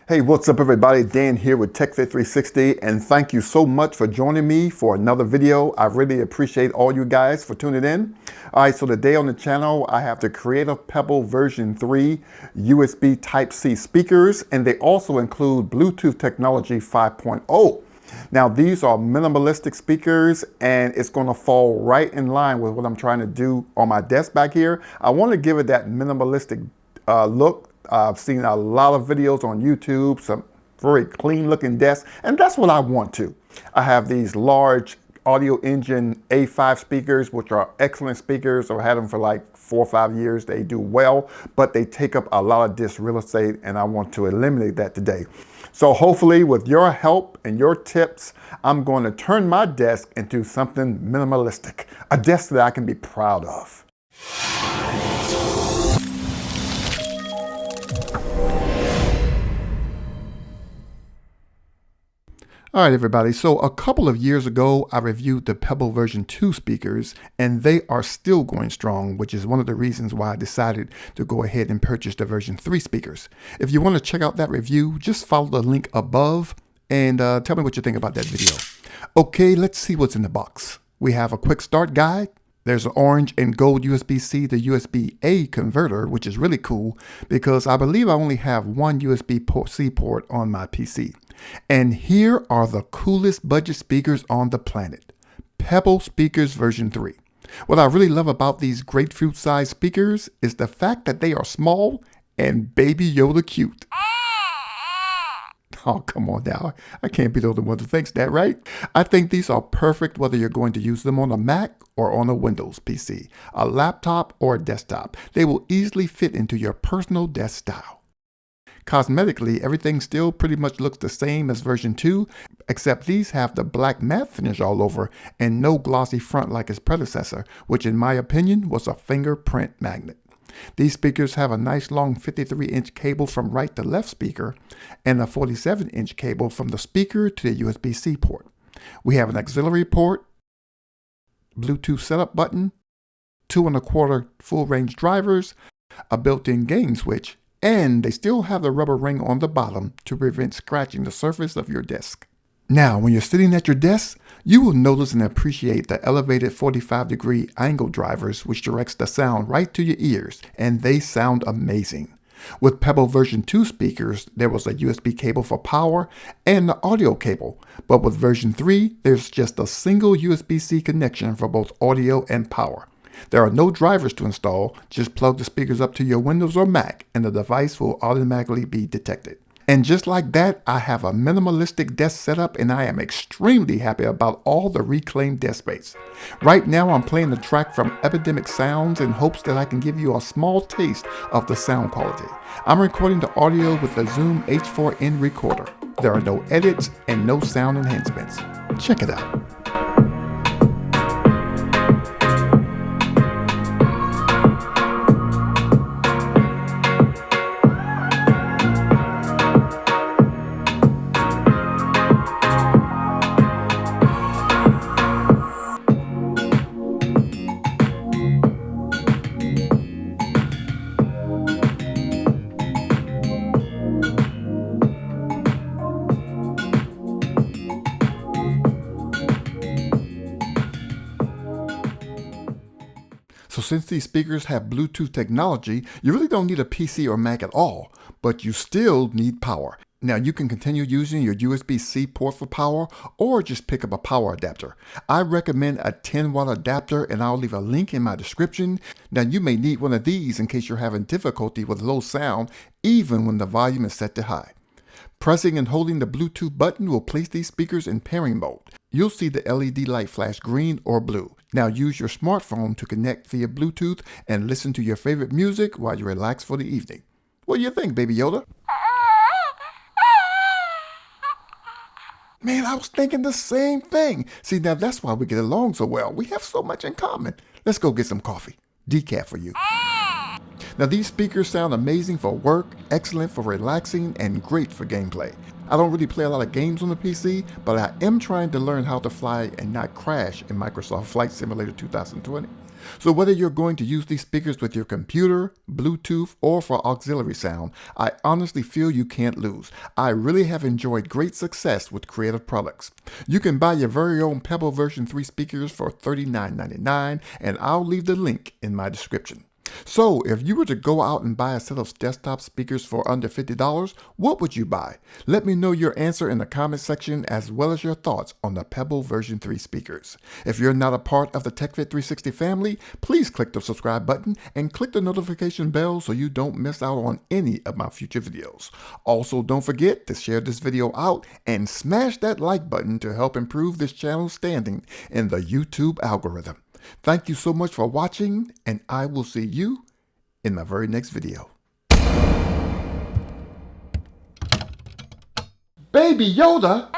Hey, what's up everybody? Dan here with TechFit360, and thank you so much for joining me for another video. I really appreciate all you guys for tuning in. All right, so today on the channel, I have the Creative Pebble version 3 USB Type-C speakers, and they also include Bluetooth technology 5.0. Now, these are minimalistic speakers, and it's going to fall right in line with what I'm trying to do on my desk back here. I want to give it that minimalistic look. I've seen a lot of videos on YouTube, some very clean looking desks, and that's what I want to. I have these large Audio Engine A5 speakers, which are excellent speakers. I've had them for like 4 or 5 years. They do well, but they take up a lot of disk real estate, and I want to eliminate that today. So hopefully with your help and your tips, I'm going to turn my desk into something minimalistic, a desk that I can be proud of. All right, everybody. So a couple of years ago, I reviewed the Pebble version 2 speakers, and they are still going strong, which is one of the reasons why I decided to go ahead and purchase the version 3 speakers. If you want to check out that review, just follow the link above and tell me what you think about that video. Okay, let's see what's in the box. We have a quick start guide. There's an orange and gold USB-C to USB-A converter, which is really cool because I believe I only have one USB-C port on my PC. And here are the coolest budget speakers on the planet. Pebble speakers version 3. What I really love about these grapefruit-sized speakers is the fact that they are small and Baby Yoda cute. Oh, come on now. I can't be the only one who thinks that, right? I think these are perfect whether you're going to use them on a Mac or on a Windows PC, a laptop or a desktop. They will easily fit into your personal desk style. Cosmetically, everything still pretty much looks the same as version 2, except these have the black matte finish all over and no glossy front like its predecessor, which in my opinion was a fingerprint magnet. These speakers have a nice long 53-inch cable from right to left speaker and a 47-inch cable from the speaker to the USB-C port. We have an auxiliary port, Bluetooth setup button, 2 1/4 full range drivers, a built-in gain switch, and they still have the rubber ring on the bottom to prevent scratching the surface of your desk. Now, when you're sitting at your desk, you will notice and appreciate the elevated 45-degree angle drivers, which directs the sound right to your ears, and they sound amazing. With Pebble version 2 speakers, there was a USB cable for power and the audio cable, but with version 3, there's just a single USB-C connection for both audio and power. There are no drivers to install, just plug the speakers up to your Windows or Mac and the device will automatically be detected. And just like that, I have a minimalistic desk setup and I am extremely happy about all the reclaimed desk space. Right now I'm playing the track from Epidemic Sounds in hopes that I can give you a small taste of the sound quality. I'm recording the audio with the Zoom H4n recorder. There are no edits and no sound enhancements. Check it out. So since these speakers have Bluetooth technology, you really don't need a PC or Mac at all, but you still need power. Now you can continue using your USB-C port for power or just pick up a power adapter. I recommend a 10-watt adapter and I'll leave a link in my description. Now you may need one of these in case you're having difficulty with low sound even when the volume is set to high. Pressing and holding the Bluetooth button will place these speakers in pairing mode. You'll see the LED light flash green or blue. Now use your smartphone to connect via Bluetooth and listen to your favorite music while you relax for the evening. What do you think, Baby Yoda? Man, I was thinking the same thing. See, now that's why we get along so well. We have so much in common. Let's go get some coffee. Decaf for you. Now these speakers sound amazing for work, excellent for relaxing, and great for gameplay. I don't really play a lot of games on the PC, but I am trying to learn how to fly and not crash in Microsoft Flight Simulator 2020. So whether you're going to use these speakers with your computer, Bluetooth, or for auxiliary sound, I honestly feel you can't lose. I really have enjoyed great success with Creative products. You can buy your very own Pebble V3 speakers for $39.99, and I'll leave the link in my description. So, if you were to go out and buy a set of desktop speakers for under $50, what would you buy? Let me know your answer in the comment section as well as your thoughts on the Pebble V3 speakers. If you're not a part of the TechFit 360 family, please click the subscribe button and click the notification bell so you don't miss out on any of my future videos. Also, don't forget to share this video out and smash that like button to help improve this channel's standing in the YouTube algorithm. Thank you so much for watching, and I will see you in my very next video. Baby Yoda!